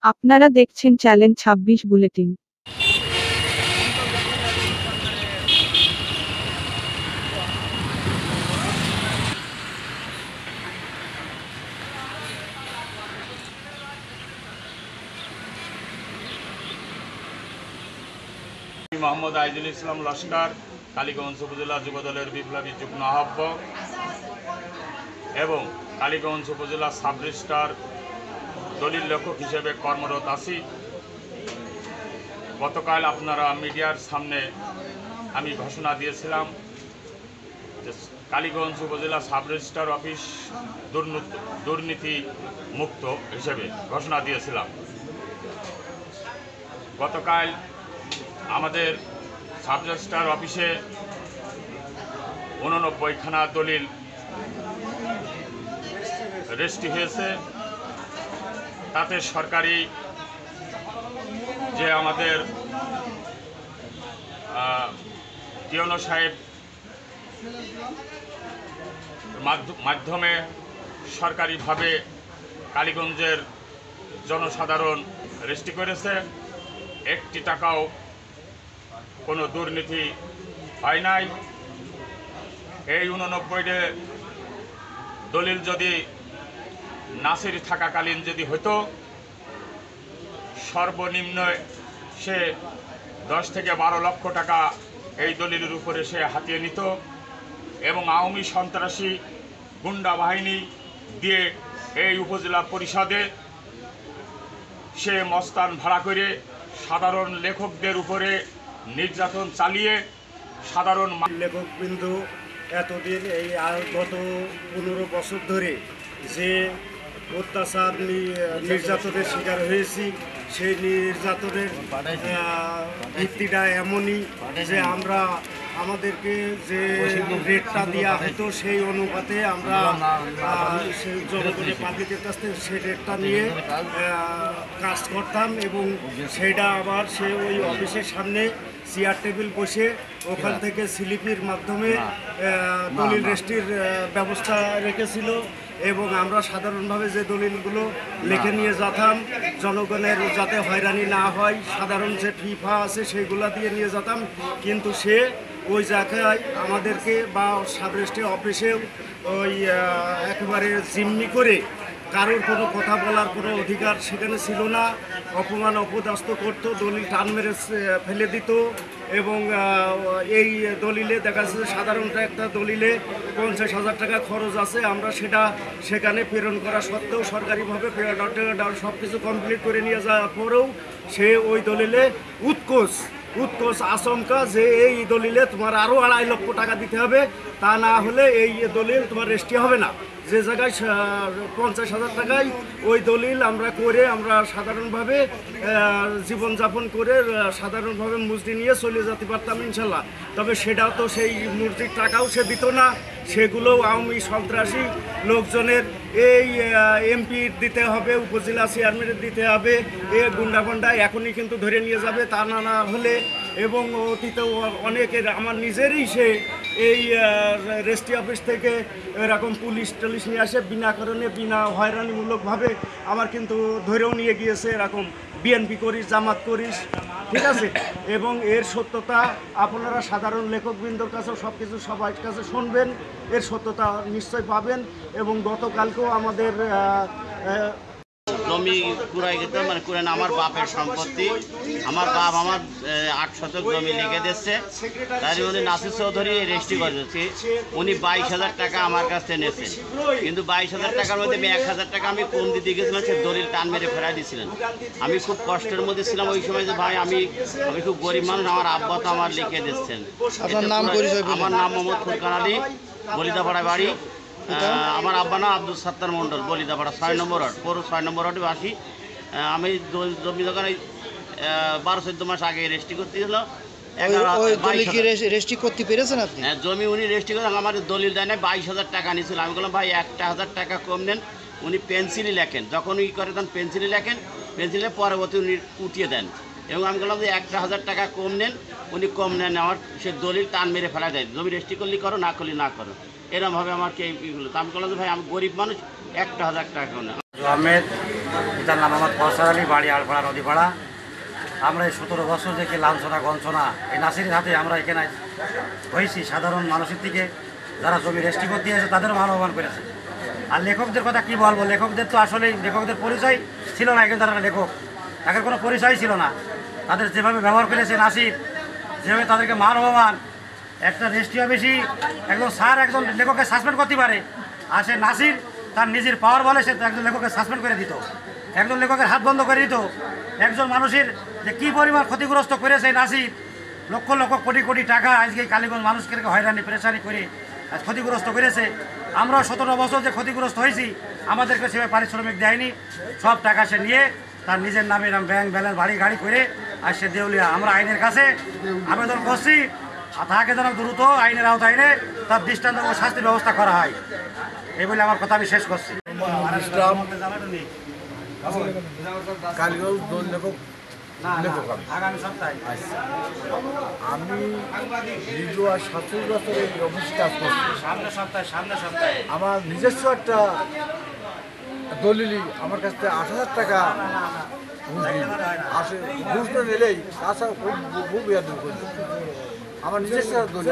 আপনারা দেখছেন challenge ২৬ bulletin. Mohammad Aizul ইসলাম লস্কর, কালীগঞ্জ উপজেলা যুবদলের বিপ্লবী যুগ্ম আহ্বায়ক এবং কালীগঞ্জ উপজেলা সাব রেজিস্ট্রার দলিল লেখক হিসেবে কর্মরত আছি। গতকাল আপনারা মিডিয়ার সামনে আমি ঘোষণা দিয়েছিলাম যে কালীগঞ্জ উপজেলা সাব রেজিস্ট্রার অফিস দুর্নীতি মুক্ত হিসেবে ঘোষণা দিয়েছিলাম। গতকাল আমাদের সাব রেজিস্ট্রার অফিসে 89খানা দলিল রেজিস্ট্রি হয়েছে। তাতে সরকারি যে আমাদের টিওনো সাহেব মাধ্যমে সরকারিভাবে কালীগঞ্জের জনসাধারণ রেজিস্ট্রি করেছে। একটি টাকাও কোনো দুর্নীতি হয় নাই। এই 89টি দলিল যদি নাসির থাকাকালীন যদি হতো, সর্বনিম্ন সে 10 থেকে 12 লক্ষ টাকা এই দলিলের উপরে সে হাতিয়ে নিত এবং আওয়ামী সন্ত্রাসী গুন্ডা বাহিনী দিয়ে এই উপজেলা পরিষদে সে মস্তান ভাড়া করে সাধারণ লেখকদের উপরে নির্যাতন চালিয়ে সাধারণ লেখকবৃন্দ এতদিন এই গত 15 বছর ধরে যে অত্যাচার নির্যাতনের শিকার হয়েছি, সেই নির্যাতনের ভিত্তিটা এমনই যে আমাদেরকে যে রেটটা দেওয়া হতো সেই অনুপাতে আমরা জনগণের পাবলিকের কাছ থেকে সেই রেটটা নিয়ে কাজ করতাম এবং সেইটা আবার সে ওই অফিসের সামনে চেয়ার টেবিল বসে ওখান থেকে স্লিপির মাধ্যমে দলিল রেজিস্ট্রির ব্যবস্থা রেখেছিল এবং আমরা সাধারণভাবে যে দলিলগুলো লিখে নিয়ে যেতাম, জনগণের যাতে হয়রানি না হয়, সাধারণ যে ফিফা আছে সেইগুলো দিয়ে নিয়ে যেতাম। কিন্তু সে ওই জায়গায় আমাদেরকে বা সাব রেজিস্ট্রি অফিসে ওই একেবারে জিম্মি করে কারোর কোনো কথা বলার কোনো অধিকার সেখানে ছিল না। অপমান অপদস্থ করতো, দলিল টান মেরে ফেলে দিত এবং এই দলিলে দেখা যাচ্ছে সাধারণত একটা দলিলে 50,000 টাকা খরচ আছে। আমরা সেটা সেখানে প্রেরণ করা সত্ত্বেও সরকারিভাবে সব কিছু কমপ্লিট করে নিয়ে যাওয়ার পরেও সে ওই দলিলে উৎকোচ আশঙ্কা যে এই দলিলে তোমার আরও 2.5 লক্ষ টাকা দিতে হবে, তা না হলে এই দলিল তোমার রেজিস্ট্রি হবে না। যে জায়গায় 50,000 টাকায় ওই দলিল আমরা সাধারণভাবে জীবনযাপন করে সাধারণভাবে মজুরি নিয়ে চলে যেতে পারতাম ইনশাল্লাহ। তবে সেটাও তো সেই মজুরির টাকাও সে দিত না, সেগুলো আওয়ামী সন্ত্রাসী লোকজনের এই এমপির দিতে হবে, উপজেলা চেয়ারম্যানের দিতে হবে, এ গুন্ডা এখনই কিন্তু ধরে নিয়ে যাবে, তা না হলে এবং অতীতেও অনেকের আমার নিজেরই সে এই রেজিস্ট্রি অফিস থেকে এরকম পুলিশ টলিশ নিয়ে আসে বিনা কারণে বিনা হয়রানিমূলকভাবে আমার কিন্তু ধরেও নিয়ে গিয়েছে, এরকম বিএনপি করিস জামাত করিস, ঠিক আছে। এবং এর সত্যতা আপনারা সাধারণ লেখকবৃন্দর কাছেও সব কিছু সবার কাছে শুনবেন, এর সত্যতা নিশ্চয় পাবেন। এবং গতকালকেও আমাদের জমি কুড়াই গেতে মানে কুড়াই না, আমার বাপের সম্পত্তি, আমার বাপ আমার 8 শতক জমি লিখে দিচ্ছে, তাই উনি নাসির চৌধুরী রেজিস্ট্রি করেছি। উনি 22,000 টাকা আমার কাছ থেকে নিয়েছেন, কিন্তু 22,000 টাকার মধ্যে 1,000 টাকা আমি কম দিতে গেছিলাম, সে দলিল টান মেরে ফেরাই দিয়েছিলেন। আমি খুব কষ্টের মধ্যে ছিলাম ওই সময় যে ভাই আমি খুব গরিব মানুষ, আমার আব্বা তো আমার লিখে দিচ্ছেন। আমার নাম মোহাম্মদ ফুরকান আলী, বলিদাপাড়া বাড়ি। আমার আব্বা না আব্দুল সাত্তার মন্ডল, বলিদাপাড়া 6 নম্বর ওয়ার্ড, পৌর 6 নম্বর ওয়ার্ডে আসি। আমি জমি যখন 12-14 মাস আগে রেজিস্ট্রি করতে গেল। রেজিস্ট্রি করতে পেরেছেন আপনি? হ্যাঁ, জমি উনি রেজিস্ট্রি করে আমার দলিল দেয় না, 22,000 টাকা নিয়েছিল। আমি বললাম ভাই 1,000 টাকা কম নেন। উনি পেন্সিলই লেখেন, যখন করে তখন পেন্সিলে লেখেন, পেন্সিলে পরবর্তী উনি উঠিয়ে দেন। এবং আমি বললাম যে 1,000 টাকা কম নেন, উনি কম নেন, আমার সে দলিল টান মেরে ফেলা দেয়, জমি রেজিস্ট্রি করলে করো, না করলে না করো, এরমভাবে আমাকে এইগুলো। তো আমি বললাম যে ভাই আমি গরিব মানুষ, 1,000 টাকা না। আহমেদ পিতার নাম আমার ফরসার আলী, বাড়ি আলপাড়া নদীপাড়া। আমরা এই 17 বছর থেকে লাঞ্ছনা গঞ্চনা এই নাসিরের হাতে আমরা এখানে হয়েছি। সাধারণ মানুষের থেকে যারা জমি রেস্ট্রি করতে দিয়েছে তাদেরও মানবান করেছে। আর লেখকদের কথা কি বলবো, লেখকদের তো আসলে লেখকদের পরিচয় ছিল না, এখানে তারা লেখক, তাদের কোনো পরিচয় ছিল না। তাদের যেভাবে ব্যবহার করেছে নাসির, যেভাবে তাদেরকে মান অপমান, একটা রেজিস্ট্রি অফিসই একজন স্যার একজন লেখককে সাসপেন্ড করতে পারে, আর সে নাসির তার নিজের পাওয়ার বলে সে একজন লেখককে সাসপেন্ড করে দিত, একজন লেখকের হাত বন্ধ করে দিত। একজন মানুষের যে কী পরিমাণ ক্ষতিগ্রস্ত করেছে নাসির, লক্ষ লক্ষ কোটি কোটি টাকা আজকে কালীগঞ্জ মানুষকে হয়রানি পেরেশানি করে আজ ক্ষতিগ্রস্ত করেছে। আমরাও 17 বছর যে ক্ষতিগ্রস্ত হয়েছি, আমাদেরকে সেভাবে পারিশ্রমিক দেয়নি, সব টাকা সে নিয়ে তার নিজের নামে ব্যাংক ব্যালেন্স বাড়ি গাড়ি করে আর সে দেউলিয়া। আমরা আইনের কাছে আবেদন করছি তাকে যেন দ্রুত আইনের আওতায় এনে তার দৃষ্টান্ত ও শাস্তির ব্যবস্থা করা হয়, এই বলে আমার কথা আমি শেষ করছি। ইসলাম কালীগঞ্জ দোল লেখক আগামী সপ্তাহে আমি দীর্ঘ 27 বছর এই অফিসে কাজ করছি। সামনের সপ্তাহে আমার নিজস্ব একটা দলিলি আমার কাছ থেকে 8,000 টাকা ঘুষ না নিলেই তাছাড়া খুব ইয়াদুর করি। আমার নিজস্ব দলিল,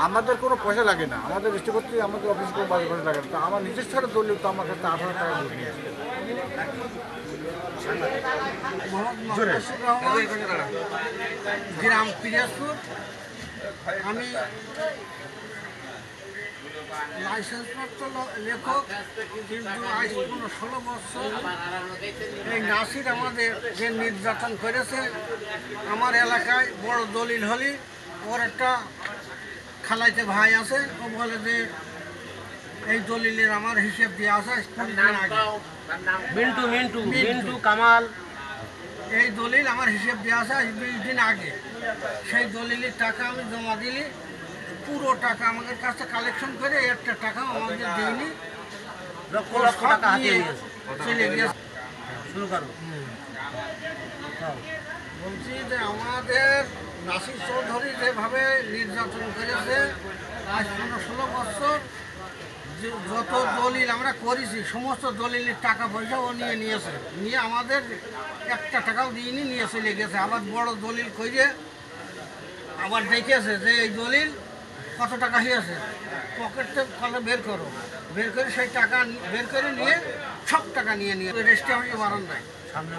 আমাদের কোনো পয়সা লাগে না, আমাদের রেজিস্ট্রি করতে আমাদের অফিস কোনো বাজে পয়সা লাগে না। তো আমার নিজস্ব একটা দলিল তো আমার কাছে 8,000 টাকা ঘুষ নিয়ে আসছে। গ্রাম পিরিয়াজপুর। আমি লাইসেন্সপ্রাপ্ত লেখক, কিন্তু আজ 16 বছর এই নাসির আমাদের যে নির্যাতন করেছে। আমার এলাকায় বড় দলিল হলি ওর একটা খালাইতে ভাই আছে, ও বলে যে এই দলিলের আমার হিসেব দিয়ে আসে 20 দিন আগে। মিন্টু কামাল এই দলিল আমার হিসেব দিয়ে আসে 20 দিন আগে। সেই দলিলের টাকা আমি জমা দিলি, পুরো টাকা আমাদের কাছে কালেকশন করে একটা টাকা আমাদের দিইনি, চলে গিয়েছে। বলছি যে আমাদের নাসির চৌধুরী যেভাবে নির্যাতন করেছে আজ 16 বছর, যত দলিল আমরা করেছি সমস্ত দলিলের টাকা পয়সা ও নিয়েছে, নিয়ে আমাদের একটা টাকাও দিইনি, নিয়ে চলে গেছে। আবার বড় দলিল করে আবার দেখেছে যে এই দলিল কত টাকা হয়েছে, পকেটে ফলে বের করে সেই টাকা বের করে নিয়ে সব টাকা নিয়ে রেস্টে আমি বারান্দায় সামনে